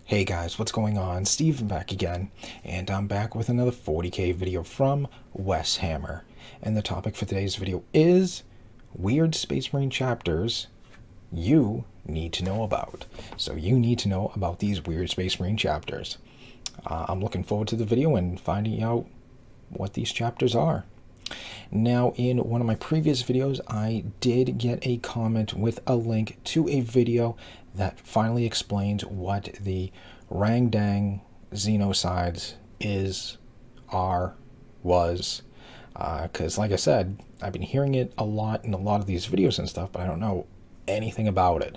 Hey guys, what's going on? Steven back again, and I'm back with another 40k video from Warhammer. And the topic for today's video is weird Space Marine chapters you need to know about. So you need to know about these weird Space Marine chapters. I'm looking forward to the video and finding out what these chapters are. Now, in one of my previous videos, I did get a comment with a link to a video that finally explains what the Rangdang Xenocides was. Because, like I said, I've been hearing it a lot in a lot of these videos and stuff, but I don't know anything about it.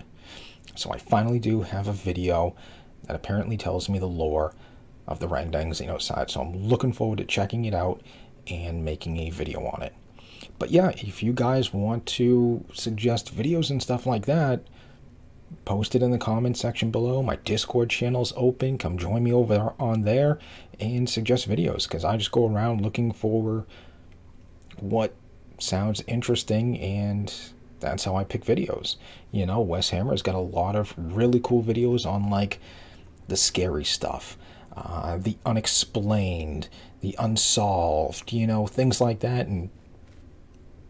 So I finally do have a video that apparently tells me the lore of the Rangdang Xenocide. So I'm looking forward to checking it out and making a video on it. But yeah, if you guys want to suggest videos and stuff like that, post it in the comment section below. My Discord channel's open. Come join me over on there and suggest videos, because I just go around looking for what sounds interesting, and that's how I pick videos. You know, Warhammer's got a lot of really cool videos on, like, the scary stuff, the unexplained, the unsolved, you know, things like that, and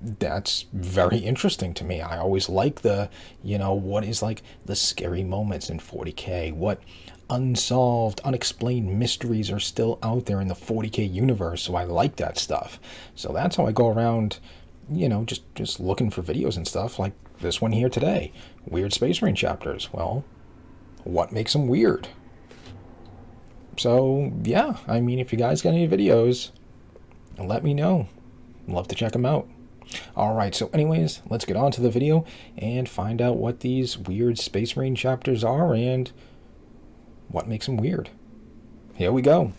that's very interesting to me. I always like the, you know, what is like the scary moments in 40k, what unsolved, unexplained mysteries are still out there in the 40k universe, so I like that stuff. So that's how I go around, you know, just looking for videos and stuff, like this one here today, weird Space Marine chapters. Well, what makes them weird? So yeah, I mean, if you guys got any videos, let me know. I'd love to check them out. Alright, so anyways, let's get on to the video and find out what these weird Space Marine chapters are and what makes them weird. Here we go.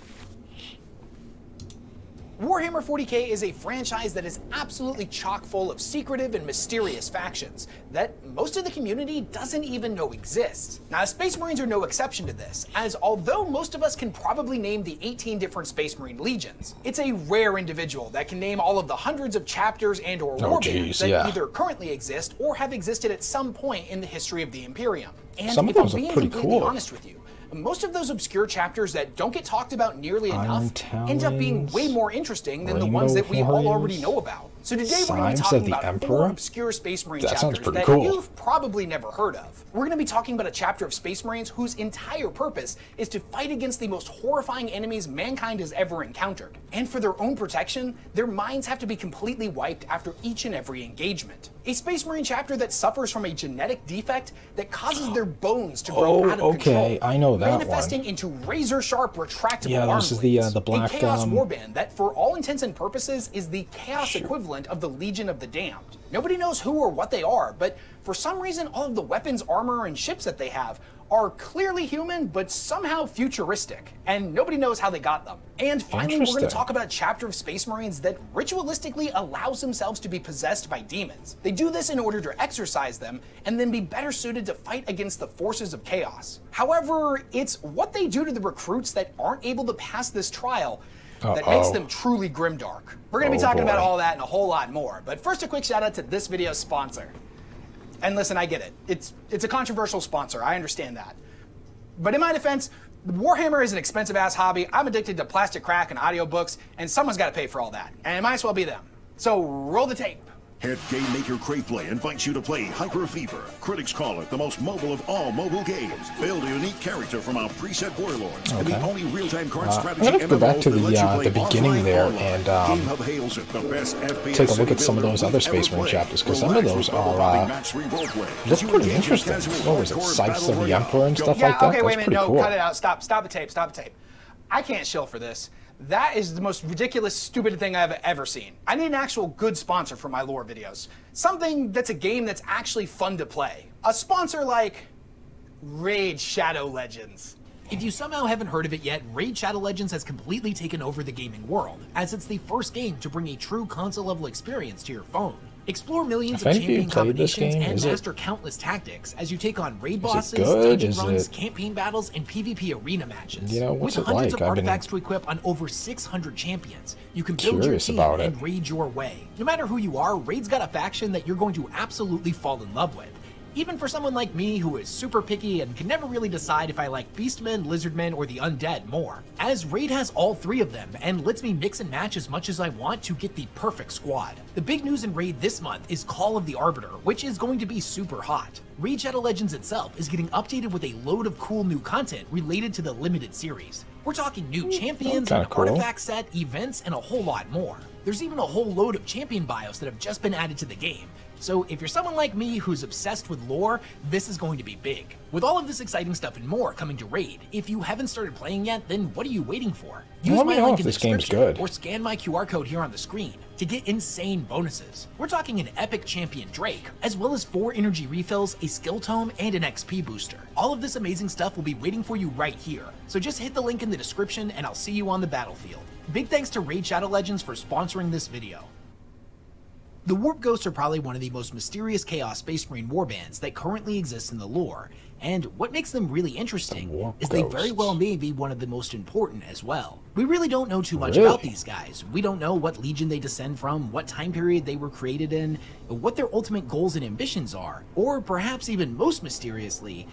Warhammer 40k is a franchise that is absolutely chock full of secretive and mysterious factions that most of the community doesn't even know exist. Now, Space Marines are no exception to this, as although most of us can probably name the 18 different Space Marine legions, it's a rare individual that can name all of the hundreds of chapters and or warbands that either currently exist or have existed at some point in the history of the Imperium. And some of those are pretty cool. Honest with you, most of those obscure chapters that don't get talked about nearly enough end up being way more interesting than the ones that we all already know about. So today we're going to be talking about 4 obscure Space Marine chapters that you've probably never heard of. We're going to be talking about a chapter of Space Marines whose entire purpose is to fight against the most horrifying enemies mankind has ever encountered. And for their own protection, their minds have to be completely wiped after each and every engagement. A Space Marine chapter that suffers from a genetic defect that causes their bones to grow out of control, I know that manifesting into razor-sharp retractable arm blades. This is the black a Chaos Warband that, for all intents and purposes, is the Chaos equivalent of the Legion of the Damned. Nobody knows who or what they are, but for some reason all of the weapons, armor, and ships that they have are clearly human, but somehow futuristic, and nobody knows how they got them. And finally, we're going to talk about a chapter of Space Marines that ritualistically allows themselves to be possessed by demons. They do this in order to exorcise them, and then be better suited to fight against the forces of chaos. However, it's what they do to the recruits that aren't able to pass this trial that makes them truly grimdark. We're going to be talking about all that and a whole lot more, but first a quick shout out to this video's sponsor. And listen, I get it. It's a controversial sponsor. I understand that. But in my defense, Warhammer is an expensive-ass hobby. I'm addicted to plastic crack and audiobooks, and someone's got to pay for all that. And it might as well be them. So roll the tape. Head game maker Craveplay invites you to play Hyper Fever. Critics call it the most mobile of all mobile games. Build a unique character from our preset warlords. And the only real-time card strategy I'm going to go back to the beginning there and take a look at some of those other Space Marine chapters, because some of those are look pretty interesting. What was it, Scythes of the Emperor and stuff like that? Okay, wait a minute, cool. Cut it out. Stop the tape, stop the tape. I can't shill for this. That is the most ridiculous, stupid thing I've ever seen. I need an actual good sponsor for my lore videos. Something that's a game that's actually fun to play. A sponsor like Raid Shadow Legends. If you somehow haven't heard of it yet, Raid Shadow Legends has completely taken over the gaming world, as it's the first game to bring a true console-level experience to your phone. Explore millions of champion combinations and master countless tactics as you take on raid bosses, dungeon runs, campaign battles, and PvP arena matches. You know, with hundreds of artifacts to equip on over 600 champions, you can build your team and raid your way. No matter who you are, Raid's got a faction that you're going to absolutely fall in love with. even for someone like me who is super picky and can never really decide if I like beastmen, lizardmen, or the undead more, as Raid has all 3 of them and lets me mix and match as much as I want to get the perfect squad. The big news in Raid this month is Call of the Arbiter, which is going to be super hot. Raid Shadow Legends itself is getting updated with a load of cool new content related to the limited series. We're talking new champions, an artifact set, events, and a whole lot more. There's even a whole load of champion bios that have just been added to the game. So if you're someone like me who's obsessed with lore, this is going to be big. With all of this exciting stuff and more coming to Raid, if you haven't started playing yet, then what are you waiting for? Use my link in the description or scan my QR code here on the screen to get insane bonuses. We're talking an epic champion Drake, as well as 4 energy refills, a skill tome, and an XP booster. All of this amazing stuff will be waiting for you right here. So just hit the link in the description and I'll see you on the battlefield. Big thanks to Raid Shadow Legends for sponsoring this video. The Warp Ghosts are probably one of the most mysterious Chaos Space Marine warbands that currently exists in the lore, and what makes them really interesting is they very well may be one of the most important as well. We really don't know too much about these guys. We don't know what legion they descend from, what time period they were created in, what their ultimate goals and ambitions are, or perhaps even most mysteriously,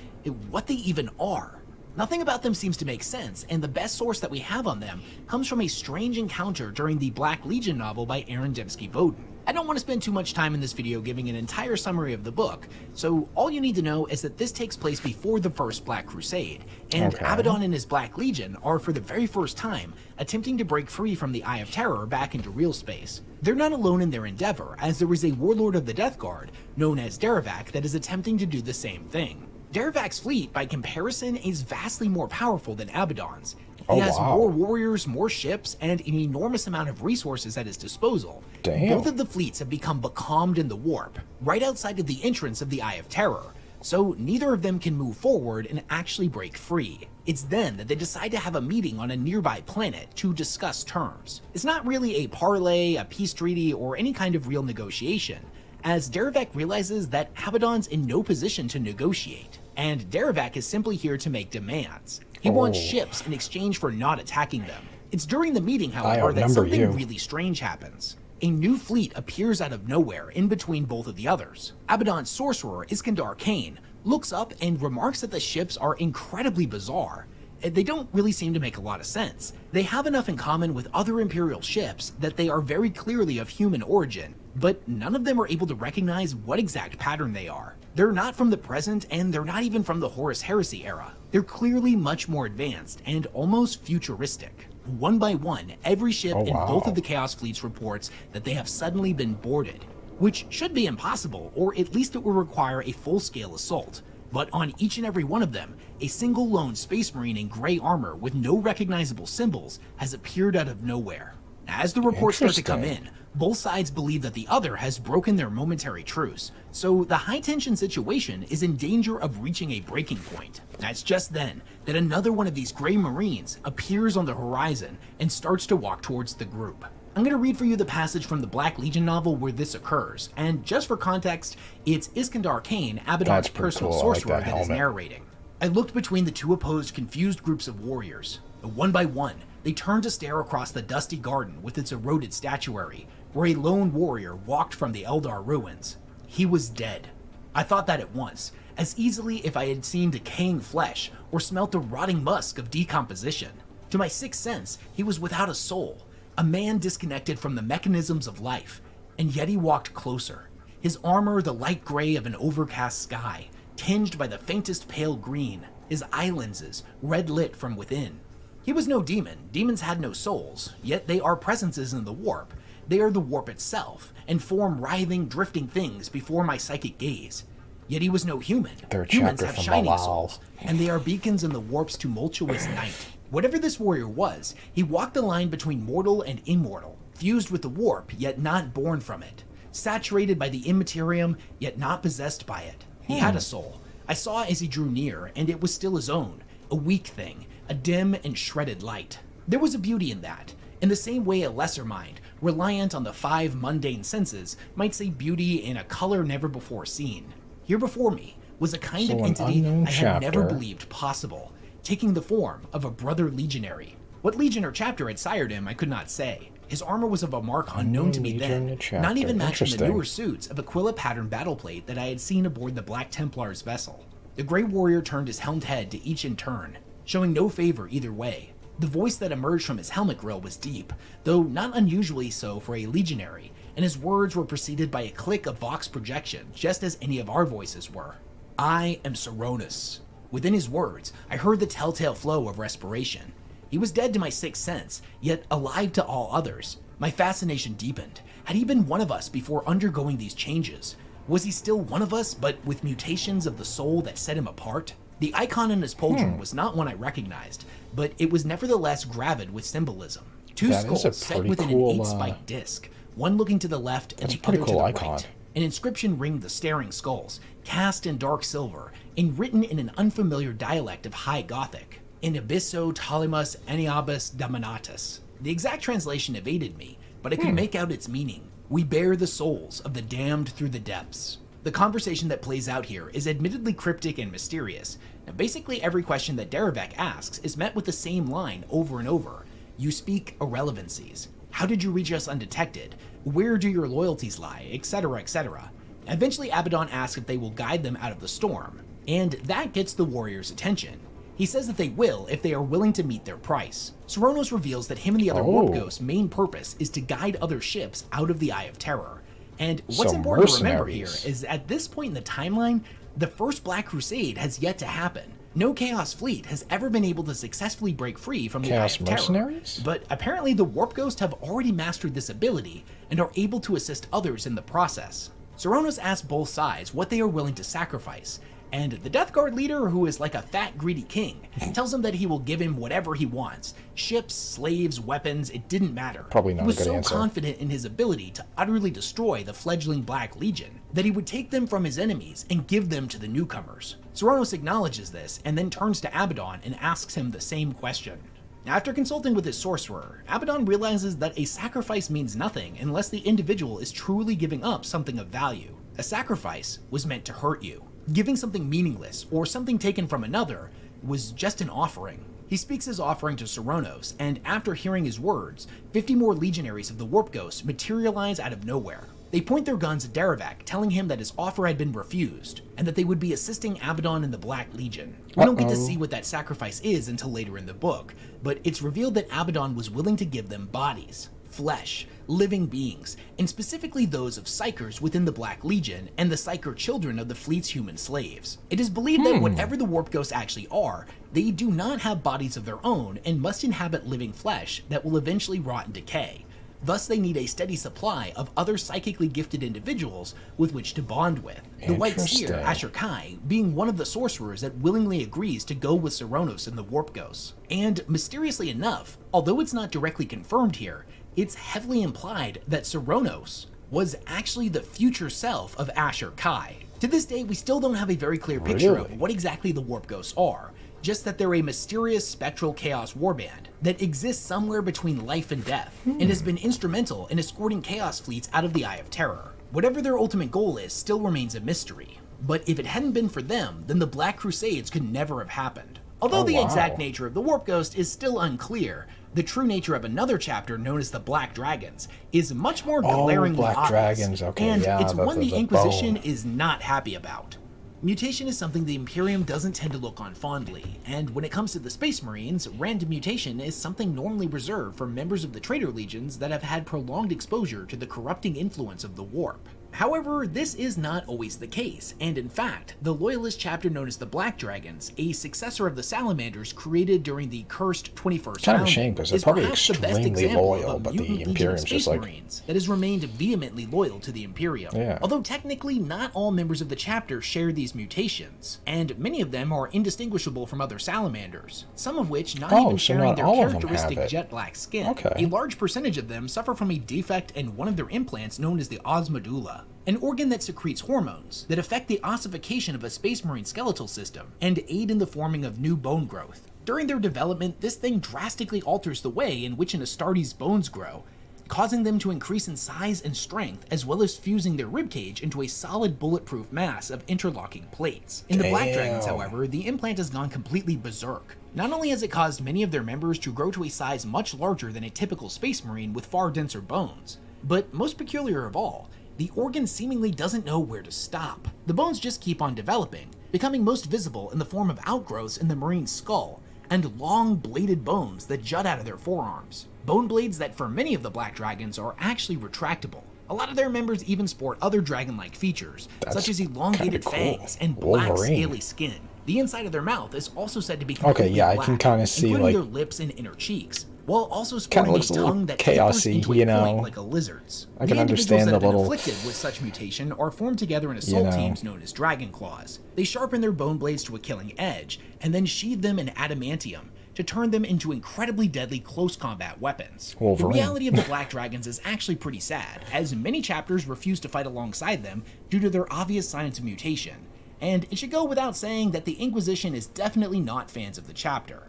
what they even are. Nothing about them seems to make sense, and the best source that we have on them comes from a strange encounter during the Black Legion novel by Aaron Dembski-Bowden. I don't want to spend too much time in this video giving an entire summary of the book, so all you need to know is that this takes place before the first Black Crusade, and Abaddon and his Black Legion are for the very first time attempting to break free from the Eye of Terror back into real space. They're not alone in their endeavor, as there is a warlord of the Death Guard, known as Derevak, that is attempting to do the same thing. Derevak's fleet, by comparison, is vastly more powerful than Abaddon's. He has more warriors, more ships, and an enormous amount of resources at his disposal. Both of the fleets have become becalmed in the warp, right outside of the entrance of the Eye of Terror, so neither of them can move forward and actually break free. It's then that they decide to have a meeting on a nearby planet to discuss terms. It's not really a parley, a peace treaty, or any kind of real negotiation, as Derevak realizes that Abaddon's in no position to negotiate, and Derevak is simply here to make demands. He wants ships in exchange for not attacking them. It's during the meeting, however, that something really strange happens. A new fleet appears out of nowhere in between both of the others. Abaddon's sorcerer, Iskandar Kane, looks up and remarks that the ships are incredibly bizarre. They don't really seem to make a lot of sense. They have enough in common with other Imperial ships that they are very clearly of human origin, but none of them are able to recognize what exact pattern they are. They're not from the present, and they're not even from the Horus Heresy era. They're clearly much more advanced and almost futuristic. One by one, every ship in both of the Chaos fleets reports that they have suddenly been boarded, which should be impossible, or at least it will require a full-scale assault. But on each and every one of them, a single lone Space Marine in gray armor with no recognizable symbols has appeared out of nowhere. As the reports start to come in, both sides believe that the other has broken their momentary truce, so the high-tension situation is in danger of reaching a breaking point. It's just then that another one of these Gray Marines appears on the horizon and starts to walk towards the group. I'm going to read for you the passage from the Black Legion novel where this occurs, and just for context, it's Iskandar Kane, Abaddon's personal sorcerer, that is narrating. I looked between the two opposed, confused groups of warriors. One by one, they turned to stare across the dusty garden with its eroded statuary, where a lone warrior walked from the Eldar ruins. He was dead. I thought that at once, as easily if I had seen decaying flesh or smelt the rotting musk of decomposition. To my sixth sense, he was without a soul, a man disconnected from the mechanisms of life, and yet he walked closer. His armor the light gray of an overcast sky, tinged by the faintest pale green, his eye lenses red-lit from within. He was no demon. Demons had no souls, yet they are presences in the warp. They are the warp itself, and form writhing, drifting things before my psychic gaze. Yet he was no human. Humans have shining souls, and they are beacons in the warp's tumultuous night. Whatever this warrior was, he walked the line between mortal and immortal, fused with the warp, yet not born from it, saturated by the immaterium, yet not possessed by it. He had a soul. I saw as he drew near, and it was still his own, a weak thing, a dim and shredded light. There was a beauty in that, in the same way a lesser mind, reliant on the 5 mundane senses, might say beauty in a color never before seen. Here before me was a kind of entity I had never believed possible, taking the form of a brother legionary. What legion or chapter had sired him, I could not say. His armor was of a mark unknown to me then, not even matching the Interesting. newer suits of Aquila pattern battleplate that I had seen aboard the Black Templar's vessel. The Grey Warrior turned his helmed head to each in turn, showing no favor either way. The voice that emerged from his helmet grill was deep, though not unusually so for a legionary, and his words were preceded by a click of vox projection, just as any of our voices were. I am Seronus. Within his words, I heard the telltale flow of respiration. He was dead to my sixth sense, yet alive to all others. My fascination deepened. Had he been one of us before undergoing these changes? Was he still one of us, but with mutations of the soul that set him apart? The icon in his pauldron was not one I recognized, but it was nevertheless gravid with symbolism. Two That is a skulls set pretty within cool, an 8-spiked disc, one looking to the left and That's the a pretty other to cool the icon. right. An inscription ringed the staring skulls, cast in dark silver, and written in an unfamiliar dialect of High Gothic, in Abysso Talimus Eniabus Dominatus. The exact translation evaded me, but I could make out its meaning. We bear the souls of the damned through the depths. The conversation that plays out here is admittedly cryptic and mysterious. Now, basically every question that Derevek asks is met with the same line over and over. You speak irrelevancies. How did you reach us undetected? Where do your loyalties lie? Etc., etc. Eventually Abaddon asks if they will guide them out of the storm, and that gets the warrior's attention. He says that they will if they are willing to meet their price. Seronos reveals that him and the other Warp Ghost's main purpose is to guide other ships out of the Eye of Terror. And what's So important to remember here mercenaries. is at this point in the timeline, the first Black Crusade has yet to happen. No Chaos fleet has ever been able to successfully break free from the Eye Chaos of Terror. mercenaries? But apparently the Warp Ghosts have already mastered this ability and are able to assist others in the process. Seronos asks both sides what they are willing to sacrifice, and the Death Guard leader, who is like a fat, greedy king, tells him that he will give him whatever he wants. Ships, slaves, weapons, it didn't matter. Probably not He was a good so answer. confident in his ability to utterly destroy the fledgling Black Legion that he would take them from his enemies and give them to the newcomers. Seronos acknowledges this and then turns to Abaddon and asks him the same question. After consulting with his sorcerer, Abaddon realizes that a sacrifice means nothing unless the individual is truly giving up something of value. A sacrifice was meant to hurt you. Giving something meaningless or something taken from another was just an offering. He speaks his offering to Seronos, and after hearing his words, 50 more legionaries of the Warp Ghosts materialize out of nowhere. They point their guns at Derevek, telling him that his offer had been refused, and that they would be assisting Abaddon in the Black Legion. We don't get to see what that sacrifice is until later in the book, but it's revealed that Abaddon was willing to give them bodies, flesh, living beings, and specifically those of Psychers within the Black Legion and the Psyker children of the fleet's human slaves. It is believed that whatever the Warp Ghosts actually are, they do not have bodies of their own and must inhabit living flesh that will eventually rot and decay. Thus, they need a steady supply of other psychically gifted individuals with which to bond with. The White Seer, Interesting. Asher Kai, being one of the sorcerers that willingly agrees to go with Seronos and the Warp Ghosts. And mysteriously enough, although it's not directly confirmed here, it's heavily implied that Seronos was actually the future self of Asher Kai. To this day, we still don't have a very clear picture Really? of what exactly the Warp Ghosts are, just that they're a mysterious spectral chaos warband that exists somewhere between life and death, and has been instrumental in escorting chaos fleets out of the Eye of Terror. Whatever their ultimate goal is still remains a mystery, but if it hadn't been for them, then the Black Crusades could never have happened. Although the exact nature of the Warp Ghost is still unclear, the true nature of another chapter known as the Black Dragons is much more glaringly Black obvious, Dragons, okay, and yeah, it's one the the Inquisition bone. is not happy about. Mutation is something the Imperium doesn't tend to look on fondly, and when it comes to the Space Marines, random mutation is something normally reserved for members of the Traitor Legions that have had prolonged exposure to the corrupting influence of the Warp. However, this is not always the case, and in fact, the Loyalist chapter known as the Black Dragons, a successor of the Salamanders created during the cursed 21st Kind of a founding, shame, 'cause they're is probably perhaps the best extremely example loyal, of a but the mutant legion of Imperium's Space just like- Marines that has remained vehemently loyal to the Imperium. Yeah. Although technically not all members of the chapter share these mutations, and many of them are indistinguishable from other salamanders, some of which not even so sharing not their all of them characteristic have it. jet black skin. Okay. A large percentage of them suffer from a defect in one of their implants known as the osmedulla, an organ that secretes hormones that affect the ossification of a Space Marine skeletal system and aid in the forming of new bone growth. During their development, this thing drastically alters the way in which an Astartes' bones grow, causing them to increase in size and strength, as well as fusing their ribcage into a solid bulletproof mass of interlocking plates. In the Black Dragons, Damn. however, the implant has gone completely berserk, Not only has it caused many of their members to grow to a size much larger than a typical Space Marine with far denser bones, but most peculiar of all, the organ seemingly doesn't know where to stop. The bones just keep on developing, becoming most visible in the form of outgrowths in the Marine's skull, and long bladed bones that jut out of their forearms. Bone blades that for many of the Black Dragons are actually retractable. A lot of their members even sport other dragon-like features, such as elongated fangs and black scaly skin. The inside of their mouth is also said to be completely black, I can kind of see including like their lips and inner cheeks, while also sporting a tongue that chaosy, into a point like a lizard's. I can understand the little afflicted with such mutation are formed together in assault teams known as dragon claws. They sharpen their bone blades to a killing edge, and then sheathe them in adamantium to turn them into incredibly deadly close combat weapons. Wolverine. The reality of the Black Dragons is actually pretty sad, as many chapters refuse to fight alongside them due to their obvious signs of mutation. And it should go without saying that the Inquisition is definitely not fans of the chapter.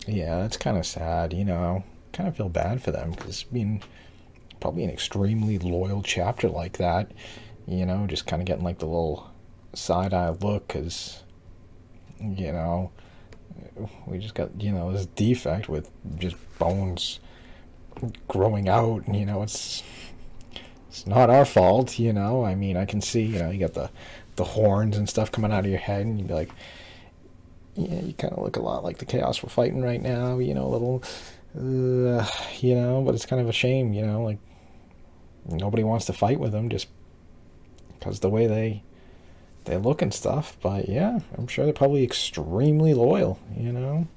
Yeah, that's kind of sad, you know. Kind of feel bad for them, because being probably an extremely loyal chapter like that, you know, just kind of getting like the little side-eye look, because, you know, we just got, you know, this defect with just bones growing out, and, you know, it's not our fault, you know. I mean, I can see, you know, you got the horns and stuff coming out of your head, and you'd be like, yeah, you kind of look a lot like the Chaos we're fighting right now, you know, a little, you know, but it's kind of a shame, you know, like, nobody wants to fight with them just because the way they look and stuff, but yeah, I'm sure they're probably extremely loyal, you know.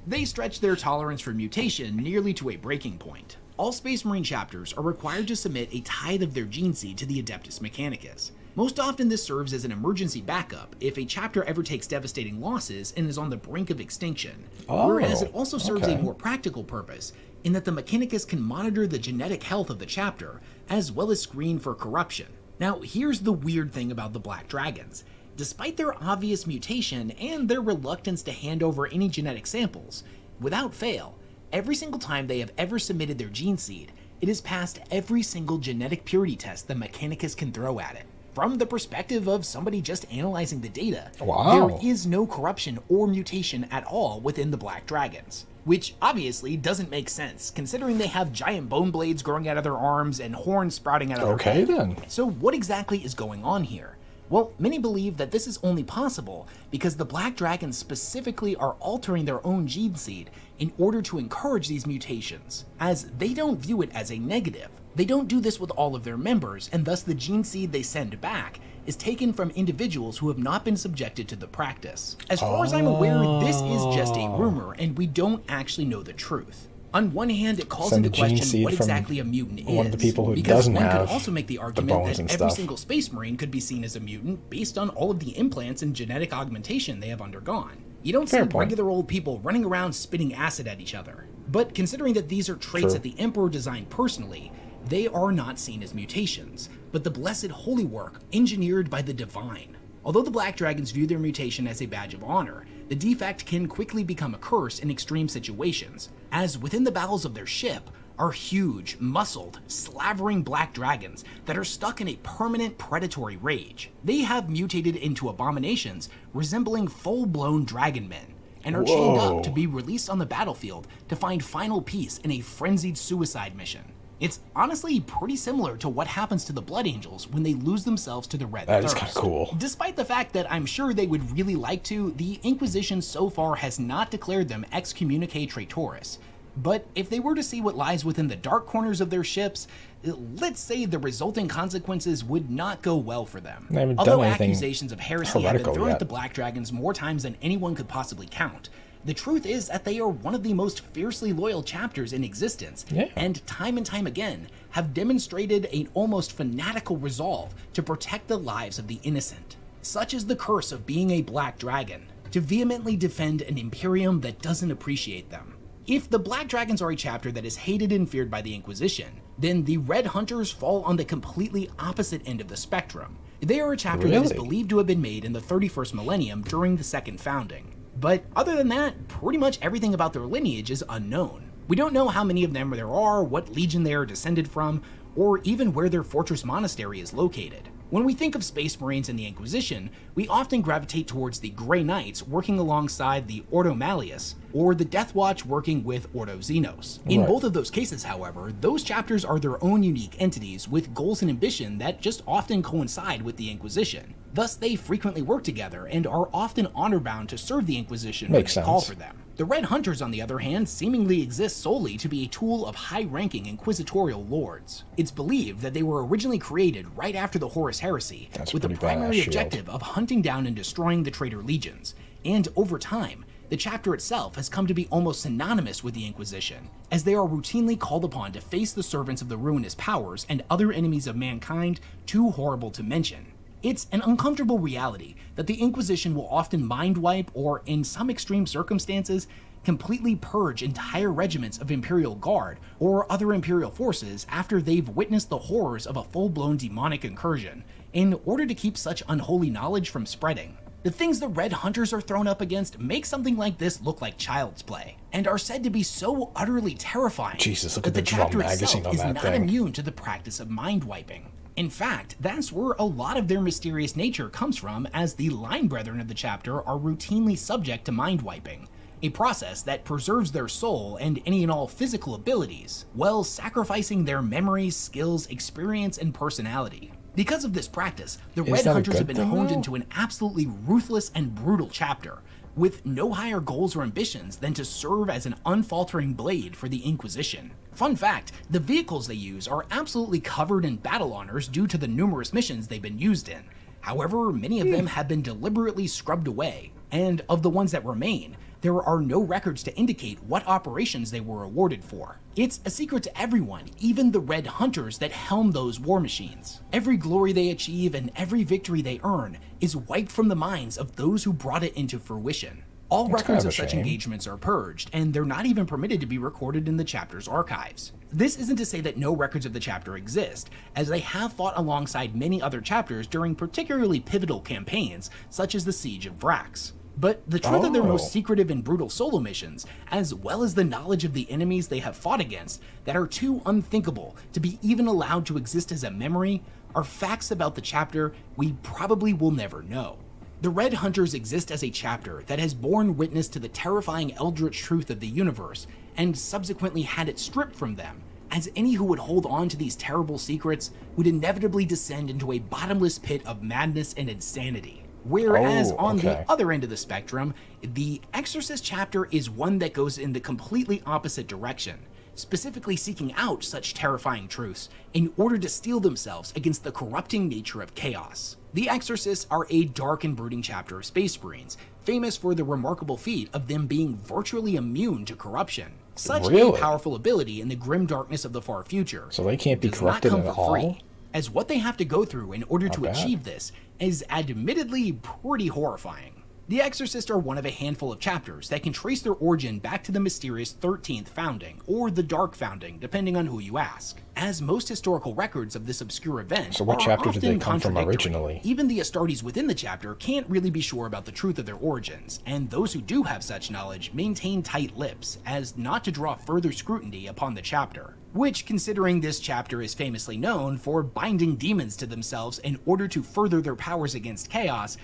They stretch their tolerance for mutation nearly to a breaking point. All Space Marine chapters are required to submit a tithe of their gene seed to the Adeptus Mechanicus. Most often this serves as an emergency backup if a chapter ever takes devastating losses and is on the brink of extinction, whereas it also serves a more practical purpose in that the Mechanicus can monitor the genetic health of the chapter as well as screen for corruption. Now here's the weird thing about the Black Dragons. Despite their obvious mutation and their reluctance to hand over any genetic samples, without fail, every single time they have ever submitted their gene seed, it has passed every single genetic purity test the Mechanicus can throw at it. From the perspective of somebody just analyzing the data, there is no corruption or mutation at all within the Black Dragons. Which obviously doesn't make sense, considering they have giant bone blades growing out of their arms and horns sprouting out of their head. Then. So what exactly is going on here? Well, many believe that this is only possible because the Black Dragons specifically are altering their own gene seed in order to encourage these mutations, as they don't view it as a negative. They don't do this with all of their members, and thus the gene seed they send back is taken from individuals who have not been subjected to the practice. As far as I'm aware, this is just a rumor, and we don't actually know the truth. On one hand, it calls into question what exactly a mutant is, one of the people who because doesn't one have could also make the argument that every stuff. single Space Marine could be seen as a mutant based on all of the implants and genetic augmentation they have undergone. You don't see regular old people running around spitting acid at each other. But considering that these are traits that the Emperor designed personally, they are not seen as mutations, but the blessed holy work engineered by the divine. Although the Black Dragons view their mutation as a badge of honor, the defect can quickly become a curse in extreme situations, as within the bowels of their ship are huge, muscled, slavering Black Dragons that are stuck in a permanent predatory rage. They have mutated into abominations resembling full-blown dragon men, and are chained up to be released on the battlefield to find final peace in a frenzied suicide mission. It's honestly pretty similar to what happens to the Blood Angels when they lose themselves to the Red Thirst. That is kind of cool. Despite the fact that I'm sure they would really like to, the Inquisition so far has not declared them excommunicate traitores. But if they were to see what lies within the dark corners of their ships, let's say the resulting consequences would not go well for them. Although accusations of heresy have been thrown at the Black Dragons more times than anyone could possibly count, the truth is that they are one of the most fiercely loyal chapters in existence, and time again have demonstrated an almost fanatical resolve to protect the lives of the innocent. Such is the curse of being a Black Dragon, to vehemently defend an Imperium that doesn't appreciate them. If the Black Dragons are a chapter that is hated and feared by the Inquisition, then the Red Hunters fall on the completely opposite end of the spectrum. They are a chapter that is believed to have been made in the 31st millennium during the Second Founding. But other than that, pretty much everything about their lineage is unknown. We don't know how many of them there are, what legion they are descended from, or even where their fortress monastery is located. When we think of Space Marines and the Inquisition, we often gravitate towards the Grey Knights working alongside the Ordo Malleus, or the Death Watch working with Ordo Xenos. In both of those cases, however, those chapters are their own unique entities with goals and ambition that just often coincide with the Inquisition. Thus, they frequently work together and are often honor-bound to serve the Inquisition when they call for them. The Red Hunters, on the other hand, seemingly exist solely to be a tool of high-ranking inquisitorial lords. It's believed that they were originally created right after the Horus Heresy, with the primary objective of hunting down and destroying the traitor legions, and over time, the chapter itself has come to be almost synonymous with the Inquisition, as they are routinely called upon to face the servants of the ruinous powers and other enemies of mankind too horrible to mention. It's an uncomfortable reality that the Inquisition will often mind-wipe or, in some extreme circumstances, completely purge entire regiments of Imperial Guard or other Imperial forces after they've witnessed the horrors of a full-blown demonic incursion, in order to keep such unholy knowledge from spreading. The things the Red Hunters are thrown up against make something like this look like child's play, and are said to be so utterly terrifying that the chapter itself is not immune to the practice of mind-wiping. In fact, that's where a lot of their mysterious nature comes from, as the line brethren of the chapter are routinely subject to mind-wiping, a process that preserves their soul and any and all physical abilities, while sacrificing their memories, skills, experience, and personality. Because of this practice, the Red Hunters have been honed into an absolutely ruthless and brutal chapter, with no higher goals or ambitions than to serve as an unfaltering blade for the Inquisition. Fun fact, the vehicles they use are absolutely covered in battle honors due to the numerous missions they've been used in. However, many of them have been deliberately scrubbed away, and of the ones that remain, there are no records to indicate what operations they were awarded for. It's a secret to everyone, even the Red Hunters that helm those war machines. Every glory they achieve and every victory they earn is wiped from the minds of those who brought it into fruition. All records of such engagements are purged, and they're not even permitted to be recorded in the chapter's archives. This isn't to say that no records of the chapter exist, as they have fought alongside many other chapters during particularly pivotal campaigns, such as the Siege of Vrax. But the truth of their most secretive and brutal solo missions, as well as the knowledge of the enemies they have fought against that are too unthinkable to be even allowed to exist as a memory, are facts about the chapter we probably will never know. The Red Hunters exist as a chapter that has borne witness to the terrifying eldritch truth of the universe, and subsequently had it stripped from them, as any who would hold on to these terrible secrets would inevitably descend into a bottomless pit of madness and insanity. Whereas on the other end of the spectrum, the Exorcist chapter is one that goes in the completely opposite direction, specifically seeking out such terrifying truths in order to steel themselves against the corrupting nature of chaos. The Exorcists are a dark and brooding chapter of Space Marines, famous for the remarkable feat of them being virtually immune to corruption. Such a powerful ability in the grim darkness of the far future. So they can't be corrupted at all? Free, as what they have to go through in order to achieve this is admittedly pretty horrifying. The Exorcist are one of a handful of chapters that can trace their origin back to the mysterious 13th Founding, or the Dark Founding, depending on who you ask. As most historical records of this obscure event So what chapter did they come from contradictory. originally? Even the Astartes within the chapter can't really be sure about the truth of their origins, and those who do have such knowledge maintain tight lips, as not to draw further scrutiny upon the chapter. Which, considering this chapter is famously known for binding demons to themselves in order to further their powers against chaos,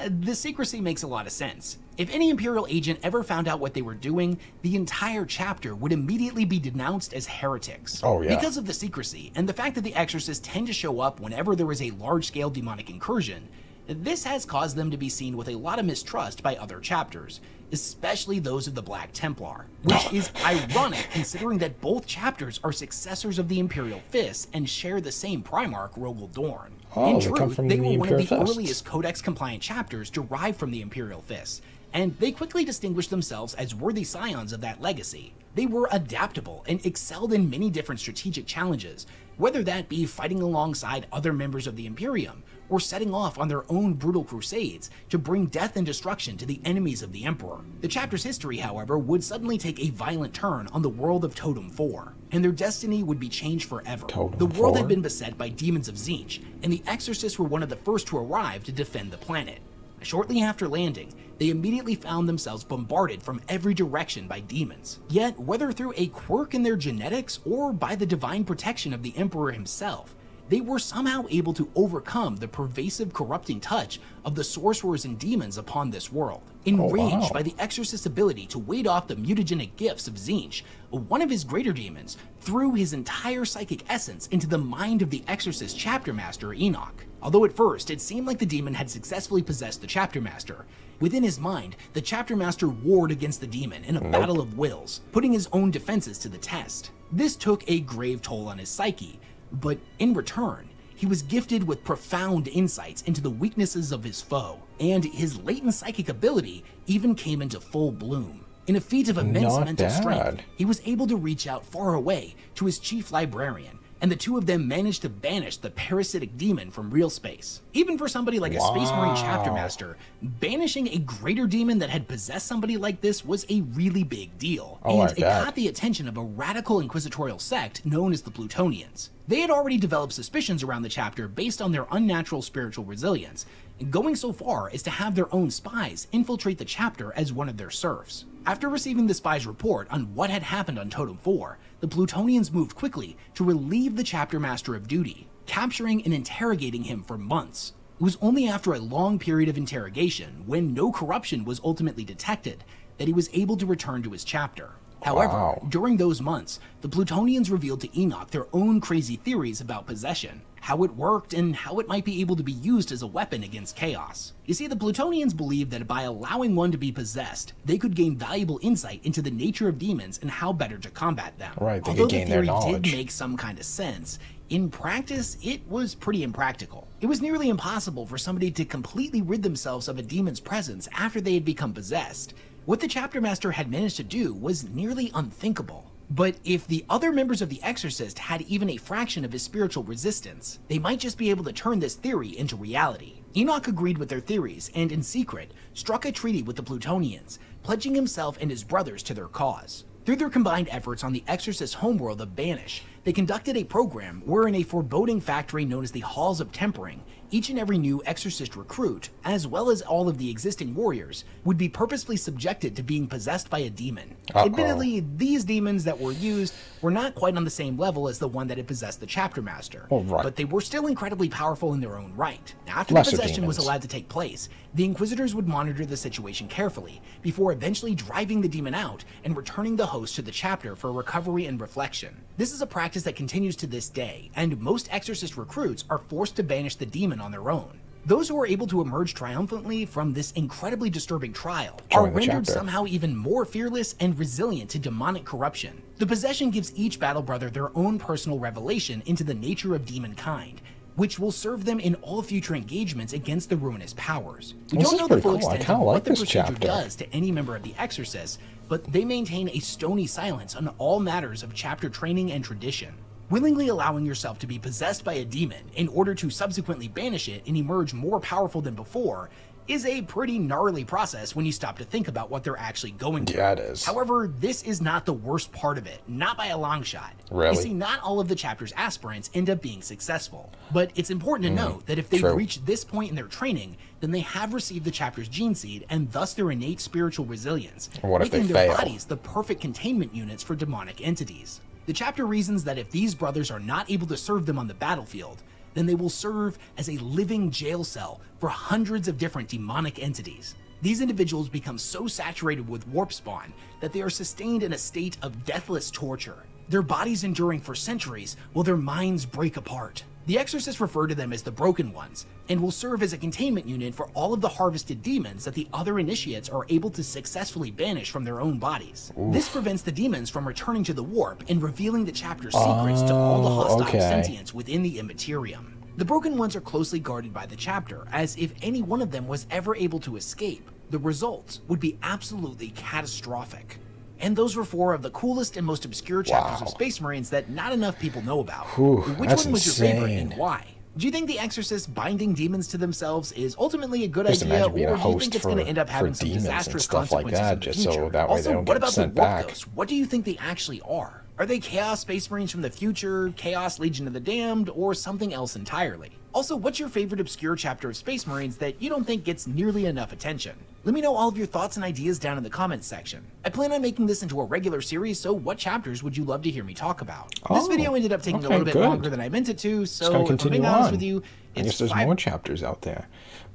the secrecy makes a lot of sense. If any Imperial agent ever found out what they were doing, the entire chapter would immediately be denounced as heretics. Because of the secrecy, and the fact that the Exorcists tend to show up whenever there is a large-scale demonic incursion, this has caused them to be seen with a lot of mistrust by other chapters, especially those of the Black Templar, which is ironic considering that both chapters are successors of the Imperial Fists and share the same Primarch, Rogel Dorn. In truth, they were one of the earliest Codex-compliant chapters derived from the Imperial Fists, and they quickly distinguished themselves as worthy scions of that legacy. They were adaptable and excelled in many different strategic challenges, whether that be fighting alongside other members of the Imperium, or setting off on their own brutal crusades to bring death and destruction to the enemies of the Emperor. The chapter's history, however, would suddenly take a violent turn on the world of Totem 4, and their destiny would be changed forever. The world had been beset by demons of Tzeentch, and the Exorcists were one of the first to arrive to defend the planet. Shortly after landing, they immediately found themselves bombarded from every direction by demons. Yet, whether through a quirk in their genetics or by the divine protection of the Emperor himself, they were somehow able to overcome the pervasive corrupting touch of the sorcerers and demons upon this world. Enraged by the Exorcist's ability to ward off the mutagenic gifts of Tzeentch, one of his greater demons threw his entire psychic essence into the mind of the Exorcist chapter master Enoch. Although at first it seemed like the demon had successfully possessed the chapter master, within his mind, the chapter master warred against the demon in a battle of wills, putting his own defenses to the test. This took a grave toll on his psyche, but in return, he was gifted with profound insights into the weaknesses of his foe, and his latent psychic ability even came into full bloom. In a feat of immense mental strength, he was able to reach out far away to his chief librarian, and the two of them managed to banish the parasitic demon from real space. Even for somebody like a Space Marine chapter master, banishing a greater demon that had possessed somebody like this was a really big deal, and it caught the attention of a radical inquisitorial sect known as the Plutonians. They had already developed suspicions around the chapter based on their unnatural spiritual resilience, going so far as to have their own spies infiltrate the chapter as one of their serfs. After receiving the spy's report on what had happened on Totem 4, the Plutonians moved quickly to relieve the chapter master of duty, capturing and interrogating him for months. It was only after a long period of interrogation, when no corruption was ultimately detected, that he was able to return to his chapter. However, during those months, the Plutonians revealed to Enoch their own crazy theories about possession, how it worked, and how it might be able to be used as a weapon against chaos. You see, the Plutonians believed that by allowing one to be possessed, they could gain valuable insight into the nature of demons and how better to combat them. Right, they Although could gain their knowledge. the theory did make some kind of sense, in practice, it was pretty impractical. It was nearly impossible for somebody to completely rid themselves of a demon's presence after they had become possessed. What the chapter master had managed to do was nearly unthinkable. But if the other members of the Exorcist had even a fraction of his spiritual resistance, they might just be able to turn this theory into reality. Enoch agreed with their theories and, in secret, struck a treaty with the Plutonians, pledging himself and his brothers to their cause. Through their combined efforts on the Exorcist homeworld of Banish, they conducted a program where in a foreboding factory known as the Halls of Tempering, each and every new Exorcist recruit, as well as all of the existing warriors, would be purposefully subjected to being possessed by a demon. Admittedly, these demons that were used were not quite on the same level as the one that had possessed the chapter master, but they were still incredibly powerful in their own right. Now, after the possession was allowed to take place, the Inquisitors would monitor the situation carefully, before eventually driving the demon out and returning the host to the chapter for recovery and reflection. This is a practice that continues to this day, and most Exorcist recruits are forced to banish the demon on their own. Those who are able to emerge triumphantly from this incredibly disturbing trial are rendered somehow even more fearless and resilient to demonic corruption. The possession gives each battle brother their own personal revelation into the nature of demon kind, which will serve them in all future engagements against the ruinous powers. We don't know the full extent of what the procedure does to any member of the Exorcist, but they maintain a stony silence on all matters of chapter training and tradition. Willingly allowing yourself to be possessed by a demon in order to subsequently banish it and emerge more powerful than before is a pretty gnarly process when you stop to think about what they're actually going through. Yeah, it is. However, this is not the worst part of it, not by a long shot. Really? You see, not all of the chapter's aspirants end up being successful, but it's important to note that if they reach this point in their training, then they have received the chapter's gene seed and thus their innate spiritual resilience, making their bodies the perfect containment units for demonic entities. The chapter reasons that if these brothers are not able to serve them on the battlefield, then they will serve as a living jail cell for hundreds of different demonic entities. These individuals become so saturated with warp spawn that they are sustained in a state of deathless torture, their bodies enduring for centuries while their minds break apart. The Exorcists refer to them as the Broken Ones, and will serve as a containment unit for all of the harvested demons that the other initiates are able to successfully banish from their own bodies. This prevents the demons from returning to the warp and revealing the chapter's secrets to all the hostile sentients within the Immaterium. The Broken Ones are closely guarded by the chapter, as if any one of them was ever able to escape, the results would be absolutely catastrophic. And those were 4 of the coolest and most obscure chapters of Space Marines that not enough people know about. Which one was your favorite and why? Do you think the Exorcists binding demons to themselves is ultimately a good idea, or do you think it's going to end up having some disastrous consequences in the future? Also, what about the Warp Ghosts? What do you think they actually are? Are they Chaos Space Marines from the future, Chaos Legion of the Damned, or something else entirely? Also, what's your favorite obscure chapter of Space Marines that you don't think gets nearly enough attention? Let me know all of your thoughts and ideas down in the comments section. I plan on making this into a regular series, so what chapters would you love to hear me talk about? This video ended up taking a little bit longer than I meant it to, so if I'm being honest with you, I guess there's more chapters out there.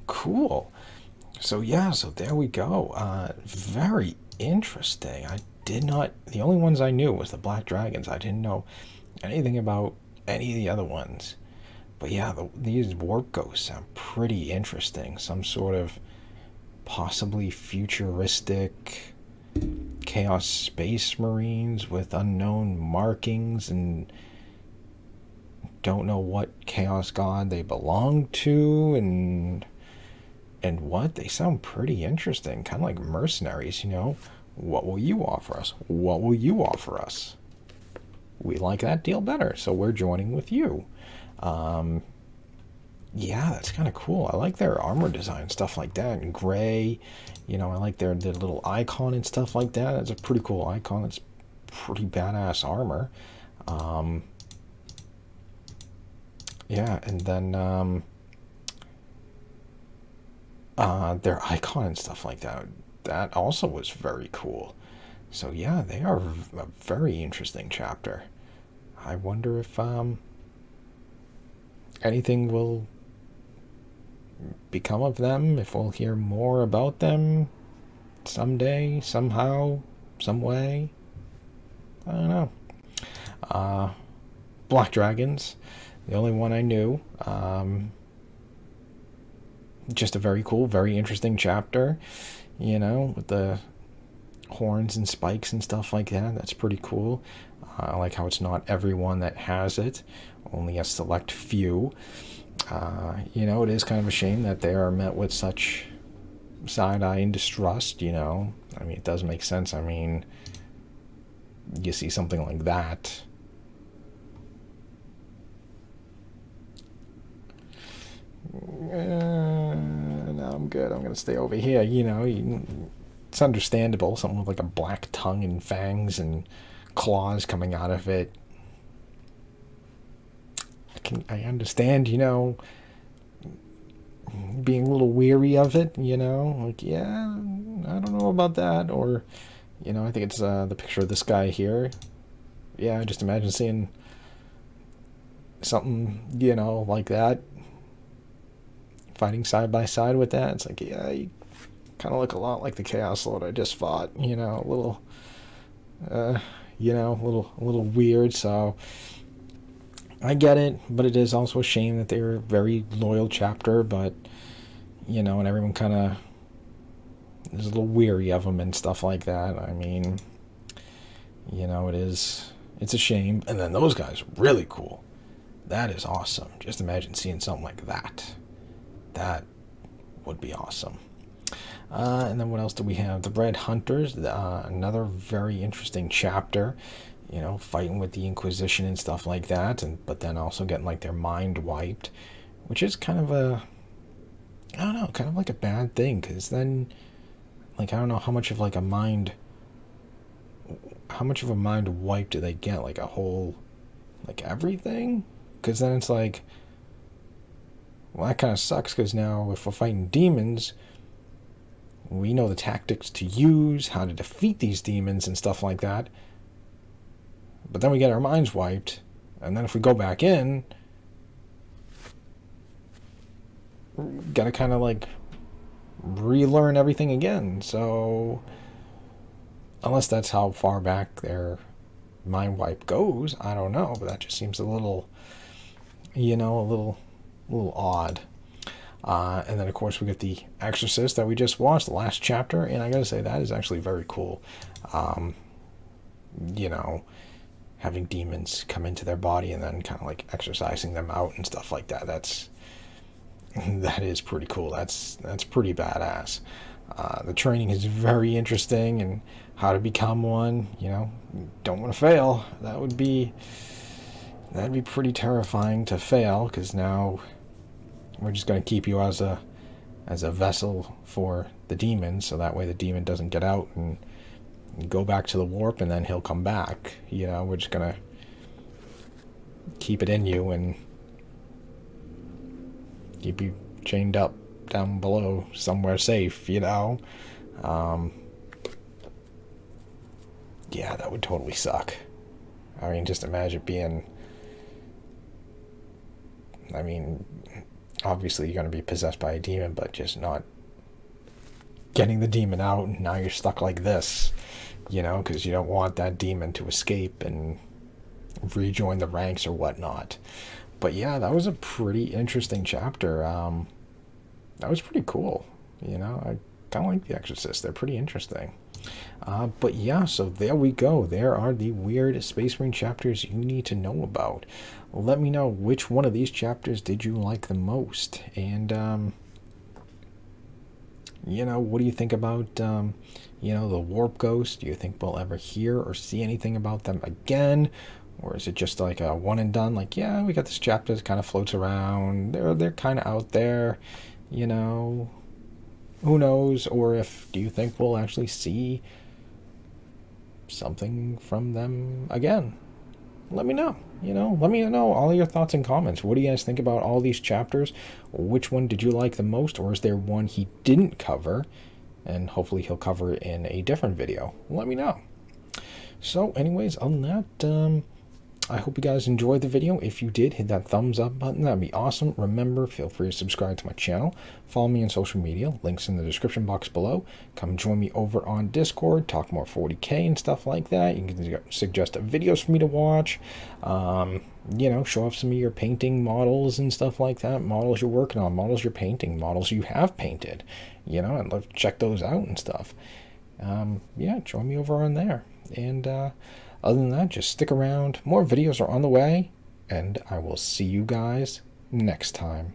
Cool. So yeah, so there we go. Very interesting. I did not, the only ones I knew was the Black Dragons. I didn't know anything about any of the other ones. But yeah, these warp ghosts sound pretty interesting. Some sort of possibly futuristic Chaos Space Marines with unknown markings and don't know what Chaos God they belong to and what? They sound pretty interesting. Kind of like mercenaries, you know. What will you offer us? What will you offer us? We like that deal better, so we're joining with you. Yeah, that's kind of cool. I like their armor design, stuff like that, and gray. You know, I like their little icon and stuff like that. It's a pretty cool icon. It's pretty badass armor. Yeah, and then their icon and stuff like that. That also was very cool. So yeah, they are a very interesting chapter. I wonder if anything will become of them, if we'll hear more about them someday, somehow, some way. I don't know. Black Dragons, the only one I knew. Just a very cool, very interesting chapter, you know, with the horns and spikes and stuff like that. That's pretty cool. I like how it's not everyone that has it, only a select few. You know, it is kind of a shame that they are met with such side-eye and distrust, you know. I mean, it does make sense. I mean, you see something like that. No, I'm good. I'm going to stay over here, you know. It's understandable. Something with like a black tongue and fangs and claws coming out of it. I understand, you know, being a little weary of it, you know, like, yeah, I don't know about that, or, you know, I think it's the picture of this guy here. Yeah, just imagine seeing something, you know, like that, fighting side by side with that. It's like, yeah, you kind of look a lot like the Chaos Lord I just fought, you know, a little, you know, a little weird, so I get it, but it is also a shame that they're a very loyal chapter, but, you know, and everyone kind of is a little weary of them and stuff like that. I mean, you know, it's a shame. And then those guys, really cool. That is awesome. Just imagine seeing something like that. That would be awesome. And then what else do we have? The Red Hunters, another very interesting chapter. You know, fighting with the Inquisition and stuff like that, but then also getting like their mind wiped, which is kind of a, I don't know, kind of like a bad thing, because then, like, I don't know how much of like a mind, how much of a mind wipe do they get, like a whole, like everything? Because then it's like, well, that kind of sucks, because now if we're fighting demons, we know the tactics to use, how to defeat these demons and stuff like that. But then we get our minds wiped, and then if we go back in, gotta kind of like relearn everything again. So unless that's how far back their mind wipe goes, I don't know. But that just seems a little, you know, a little odd. And then of course we get the Exorcist that we just watched, the last chapter, and I gotta say that is actually very cool. You know, having demons come into their body and then kind of like exorcising them out and stuff like that. That is pretty cool. That's pretty badass. The training is very interesting, and how to become one, you know, don't want to fail. That'd be pretty terrifying to fail, because now we're just going to keep you as a vessel for the demon, so that way the demon doesn't get out and go back to the warp, and then he'll come back. You know, we're just gonna keep it in you and keep you chained up down below somewhere safe, you know? Yeah, that would totally suck. I mean, just imagine being... I mean, obviously you're going to be possessed by a demon, but just not getting the demon out, and now you're stuck like this, you know, because you don't want that demon to escape and rejoin the ranks or whatnot. But yeah, that was a pretty interesting chapter. That was pretty cool, you know. I kind of like the Exorcist. They're pretty interesting. But yeah, so there we go. There are the weird Space Marine chapters you need to know about. Let me know which one of these chapters did you like the most. And, you know, what do you think about, you know, the Warp Ghost? Do you think we'll ever hear or see anything about them again? Or is it just like a one and done? Like, yeah, we got this chapter that kind of floats around. They're kind of out there, you know. Who knows? Or if, do you think we'll actually see something from them again? Let me know. You know, let me know all your thoughts and comments. What do you guys think about all these chapters? Which one did you like the most? Or is there one he didn't cover? And hopefully he'll cover it in a different video. Let me know. So anyways, on that, I hope you guys enjoyed the video. If you did, hit that thumbs up button. That'd be awesome. Remember, feel free to subscribe to my channel. Follow me on social media. Links in the description box below. Come join me over on Discord. Talk more 40k and stuff like that. You can suggest videos for me to watch. You know, show off some of your painting models and stuff like that. Models you're working on. Models you're painting. Models you have painted. You know, I'd love to check those out and stuff. Yeah, join me over on there. And, other than that, just stick around. More videos are on the way, and I will see you guys next time.